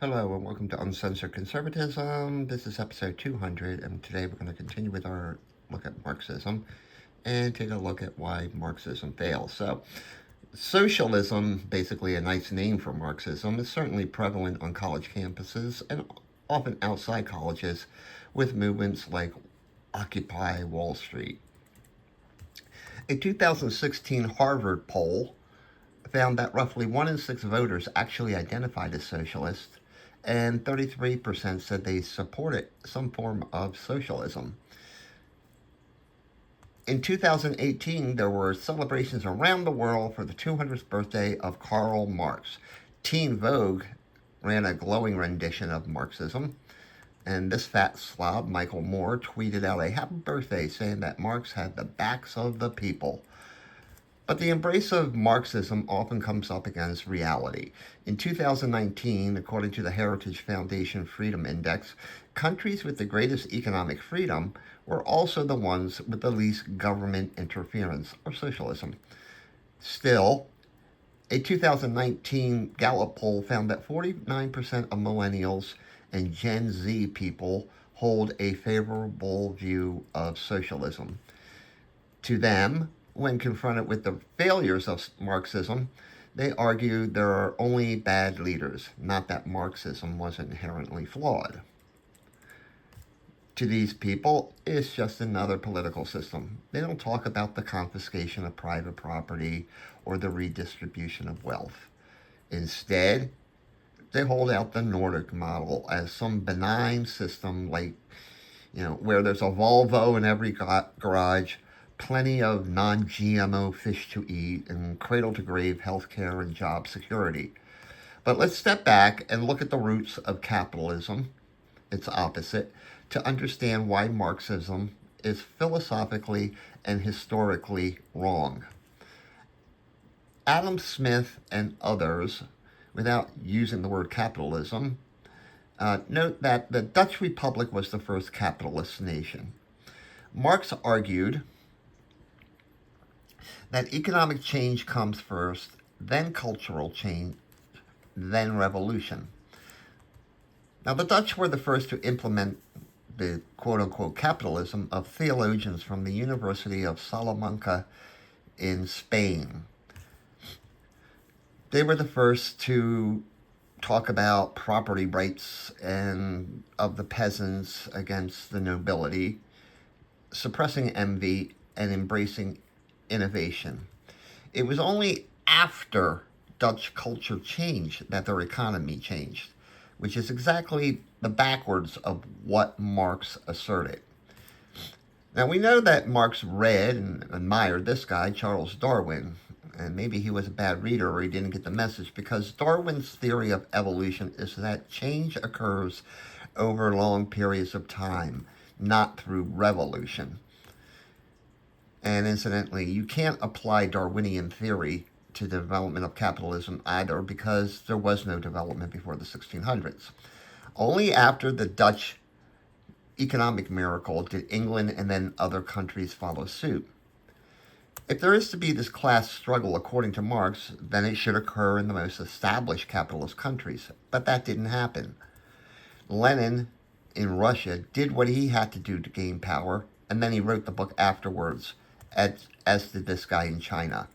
Hello and welcome to Uncensored Conservatism. This is episode 200, and today we're going to continue with our look at Marxism and take a look at why Marxism fails. So, socialism, basically a nice name for Marxism, is certainly prevalent on college campuses and often outside colleges with movements like Occupy Wall Street. A 2016 Harvard poll found that roughly 1 in 6 voters actually identified as socialist, and 33% said they supported some form of socialism. In 2018, there were celebrations around the world for the 200th birthday of Karl Marx. Teen Vogue ran a glowing rendition of Marxism, and this fat slob, Michael Moore, tweeted out a happy birthday saying that Marx had the backs of the people. But the embrace of Marxism often comes up against reality. In 2019, according to the Heritage Foundation Freedom Index, countries with the greatest economic freedom were also the ones with the least government interference, or socialism. Still, a 2019 Gallup poll found that 49% of millennials and Gen Z people hold a favorable view of socialism. To them, when confronted with the failures of Marxism, they argue there are only bad leaders, not that Marxism was inherently flawed. To these people, it's just another political system. They don't talk about the confiscation of private property or the redistribution of wealth. Instead, they hold out the Nordic model as some benign system like, where there's a Volvo in every garage, plenty of non-GMO fish to eat, and cradle-to-grave healthcare and job security. But let's step back and look at the roots of capitalism, its opposite, to understand why Marxism is philosophically and historically wrong. Adam Smith and others, without using the word capitalism, note that the Dutch Republic was the first capitalist nation. Marx argued that economic change comes first, then cultural change, then revolution. Now, the Dutch were the first to implement the quote-unquote capitalism of theologians from the University of Salamanca in Spain. They were the first to talk about property rights and of the peasants against the nobility, suppressing envy and embracing innovation. It was only after Dutch culture changed that their economy changed, which is exactly the backwards of what Marx asserted. Now, we know that Marx read and admired this guy, Charles Darwin, and maybe he was a bad reader or he didn't get the message, because Darwin's theory of evolution is that change occurs over long periods of time, not through revolution. And incidentally, you can't apply Darwinian theory to the development of capitalism either, because there was no development before the 1600s. Only after the Dutch economic miracle did England and then other countries follow suit. If there is to be this class struggle according to Marx, then it should occur in the most established capitalist countries. But that didn't happen. Lenin in Russia did what he had to do to gain power, and then he wrote the book afterwards, as did this guy in China.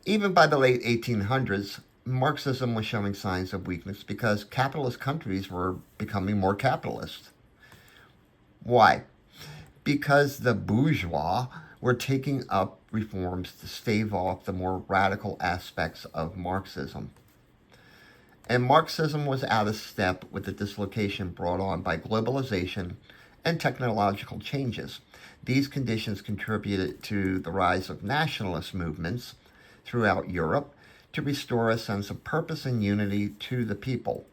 Even by the late 1800s, Marxism was showing signs of weakness because capitalist countries were becoming more capitalist. Why? Because the bourgeois were taking up reforms to stave off the more radical aspects of Marxism. And Marxism was out of step with the dislocation brought on by globalization and technological changes. These conditions contributed to the rise of nationalist movements throughout Europe to restore a sense of purpose and unity to the people.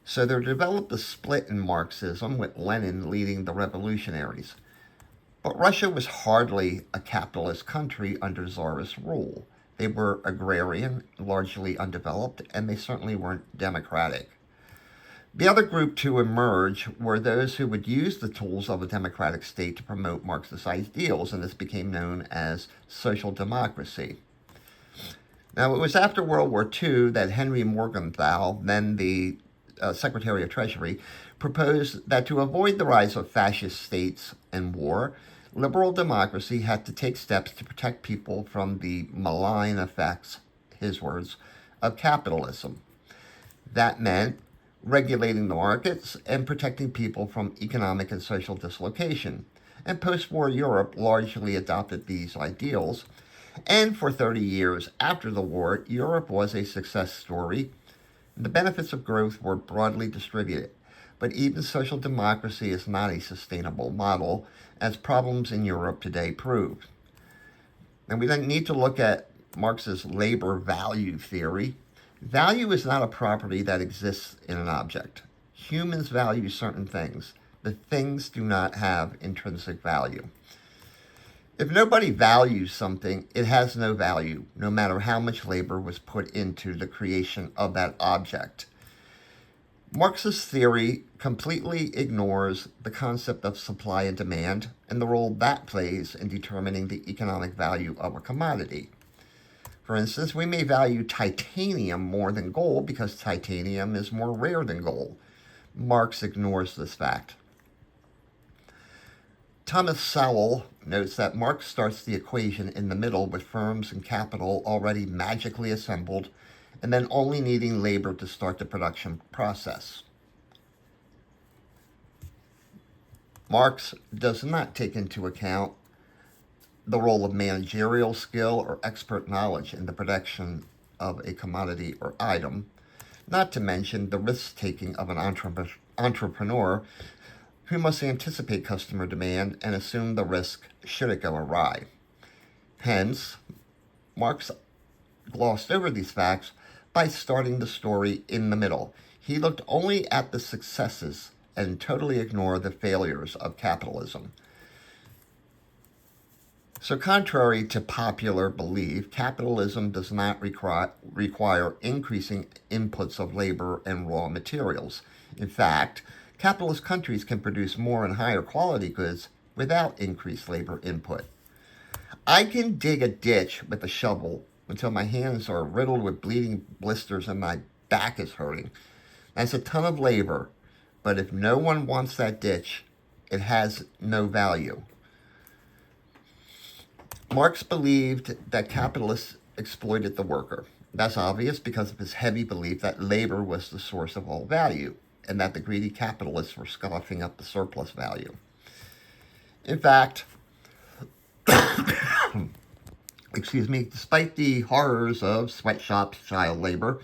So there developed a split in Marxism, with Lenin leading the revolutionaries. But Russia was hardly a capitalist country under Tsarist rule. They were agrarian, largely undeveloped, and they certainly weren't democratic. The other group to emerge were those who would use the tools of a democratic state to promote Marxist ideals, and this became known as social democracy. Now, it was after World War II that Henry Morgenthau, then the Secretary of Treasury, proposed that to avoid the rise of fascist states and war, liberal democracy had to take steps to protect people from the malign effects, his words, of capitalism. That meant regulating the markets and protecting people from economic and social dislocation. And post war Europe largely adopted these ideals. And for 30 years after the war, Europe was a success story. The benefits of growth were broadly distributed. But even social democracy is not a sustainable model, as problems in Europe today prove. And we then need to look at Marx's labor value theory. Value is not a property that exists in an object. Humans value certain things. The things do not have intrinsic value. If nobody values something, it has no value, no matter how much labor was put into the creation of that object. Marx's theory completely ignores the concept of supply and demand and the role that plays in determining the economic value of a commodity. For instance, we may value titanium more than gold because titanium is more rare than gold. Marx ignores this fact. Thomas Sowell notes that Marx starts the equation in the middle with firms and capital already magically assembled and then only needing labor to start the production process. Marx does not take into account the role of managerial skill or expert knowledge in the production of a commodity or item, not to mention the risk-taking of an entrepreneur who must anticipate customer demand and assume the risk should it go awry. Hence, Marx glossed over these facts by starting the story in the middle. He looked only at the successes and totally ignored the failures of capitalism. So contrary to popular belief, capitalism does not require increasing inputs of labor and raw materials. In fact, capitalist countries can produce more and higher quality goods without increased labor input. I can dig a ditch with a shovel until my hands are riddled with bleeding blisters and my back is hurting. That's a ton of labor, but if no one wants that ditch, it has no value. Marx believed that capitalists exploited the worker. That's obvious because of his heavy belief that labor was the source of all value, and that the greedy capitalists were scoffing up the surplus value. In fact, despite the horrors of sweatshops, child labor,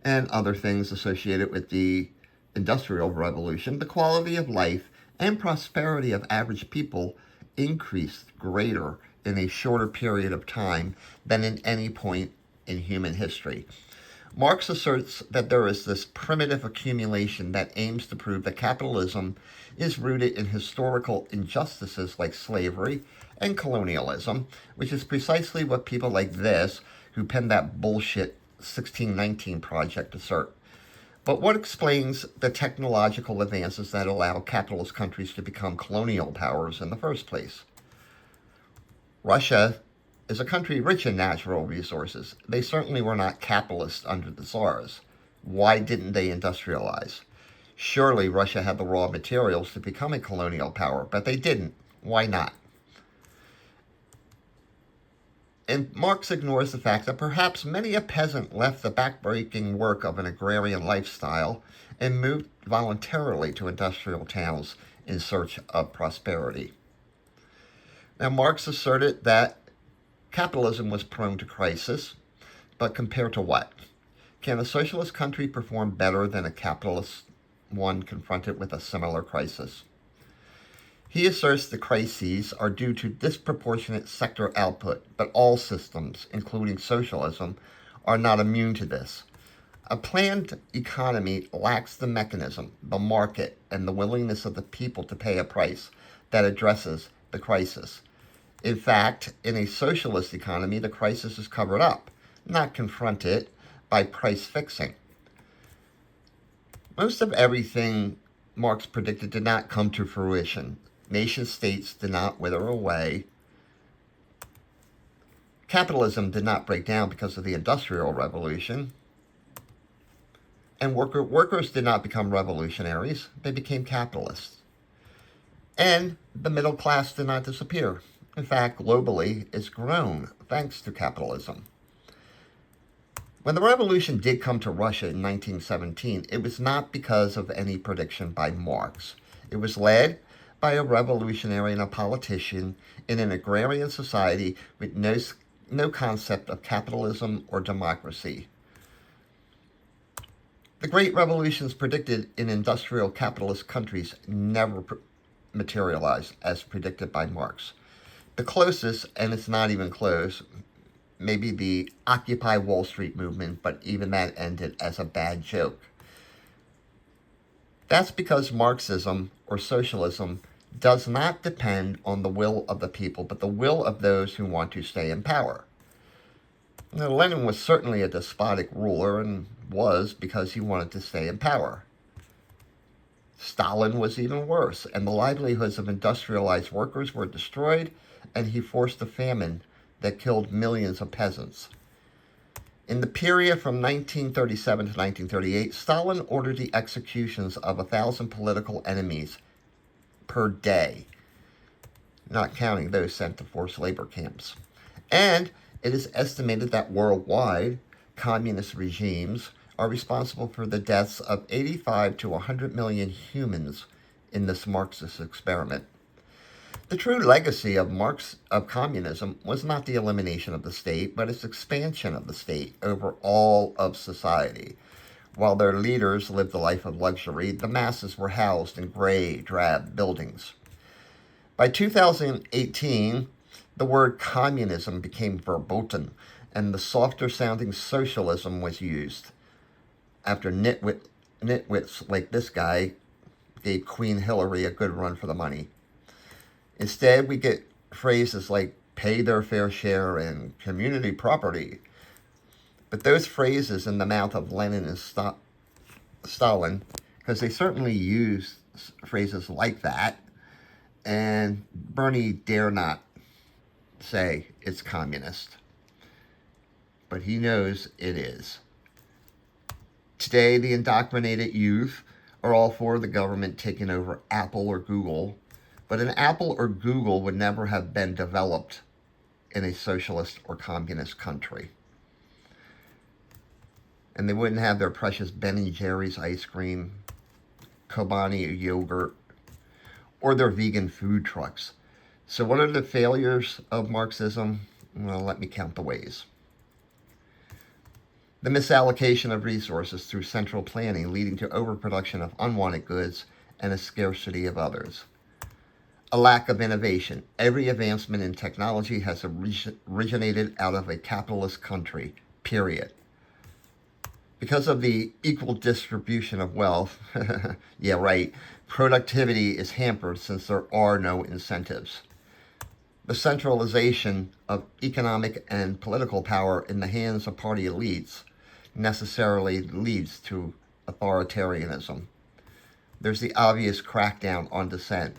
and other things associated with the Industrial Revolution, the quality of life and prosperity of average people increased greater in a shorter period of time than in any point in human history. Marx asserts that there is this primitive accumulation that aims to prove that capitalism is rooted in historical injustices like slavery and colonialism, which is precisely what people like this, who penned that bullshit 1619 project, assert. But what explains the technological advances that allow capitalist countries to become colonial powers in the first place? Russia is a country rich in natural resources. They certainly were not capitalist under the Tsars. Why didn't they industrialize? Surely Russia had the raw materials to become a colonial power, but they didn't. Why not? And Marx ignores the fact that perhaps many a peasant left the backbreaking work of an agrarian lifestyle and moved voluntarily to industrial towns in search of prosperity. Now, Marx asserted that capitalism was prone to crisis, but compared to what? Can a socialist country perform better than a capitalist one confronted with a similar crisis? He asserts the crises are due to disproportionate sector output, but all systems, including socialism, are not immune to this. A planned economy lacks the mechanism, the market, and the willingness of the people to pay a price that addresses the crisis. In fact, in a socialist economy, the crisis is covered up, not confronted by price fixing. Most of everything Marx predicted did not come to fruition. Nation states did not wither away. Capitalism did not break down because of the Industrial Revolution, and workers did not become revolutionaries, they became capitalists. And the middle class did not disappear. In fact, globally, it's grown thanks to capitalism. When the revolution did come to Russia in 1917, it was not because of any prediction by Marx. It was led by a revolutionary and a politician in an agrarian society with no concept of capitalism or democracy. The great revolutions predicted in industrial capitalist countries never materialized as predicted by Marx. The closest, and it's not even close, maybe the Occupy Wall Street movement, but even that ended as a bad joke. That's because Marxism or socialism does not depend on the will of the people, but the will of those who want to stay in power. Now, Lenin was certainly a despotic ruler, and was because he wanted to stay in power. Stalin was even worse, and the livelihoods of industrialized workers were destroyed, and he forced a famine that killed millions of peasants. In the period from 1937 to 1938, Stalin ordered the executions of 1,000 political enemies per day, not counting those sent to forced labor camps. And it is estimated that worldwide, communist regimes are responsible for the deaths of 85 to 100 million humans in this Marxist experiment. The true legacy of communism was not the elimination of the state, but its expansion of the state over all of society. While their leaders lived a life of luxury, the masses were housed in gray, drab buildings. By 2018, the word communism became verboten, and the softer-sounding socialism was used. After nitwits like this guy gave Queen Hillary a good run for the money. Instead, we get phrases like pay their fair share and community property. But those phrases in the mouth of Lenin and Stalin, because they certainly used phrases like that, and Bernie dare not say it's communist. But he knows it is. Today, the indoctrinated youth are all for the government taking over Apple or Google, but an Apple or Google would never have been developed in a socialist or communist country. And they wouldn't have their precious Ben & Jerry's ice cream, Kobani yogurt, or their vegan food trucks. So what are the failures of Marxism? Well, let me count the ways. The misallocation of resources through central planning, leading to overproduction of unwanted goods and a scarcity of others. A lack of innovation. Every advancement in technology has originated out of a capitalist country, period. Because of the equal distribution of wealth, yeah, right, productivity is hampered since there are no incentives. The centralization of economic and political power in the hands of party elites necessarily leads to authoritarianism. There's the obvious crackdown on dissent,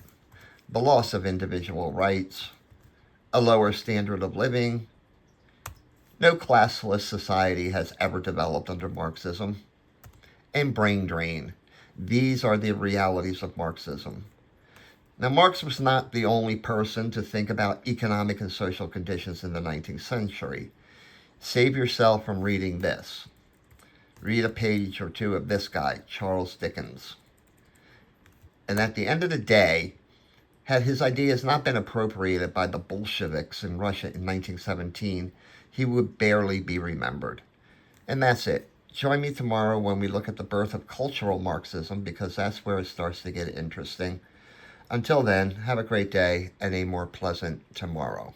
the loss of individual rights, a lower standard of living. No classless society has ever developed under Marxism. And brain drain. These are the realities of Marxism. Now, Marx was not the only person to think about economic and social conditions in the 19th century. Save yourself from reading this. Read a page or two of this guy, Charles Dickens. And at the end of the day, had his ideas not been appropriated by the Bolsheviks in Russia in 1917, he would barely be remembered. And that's it. Join me tomorrow when we look at the birth of cultural Marxism, because that's where it starts to get interesting. Until then, have a great day and a more pleasant tomorrow.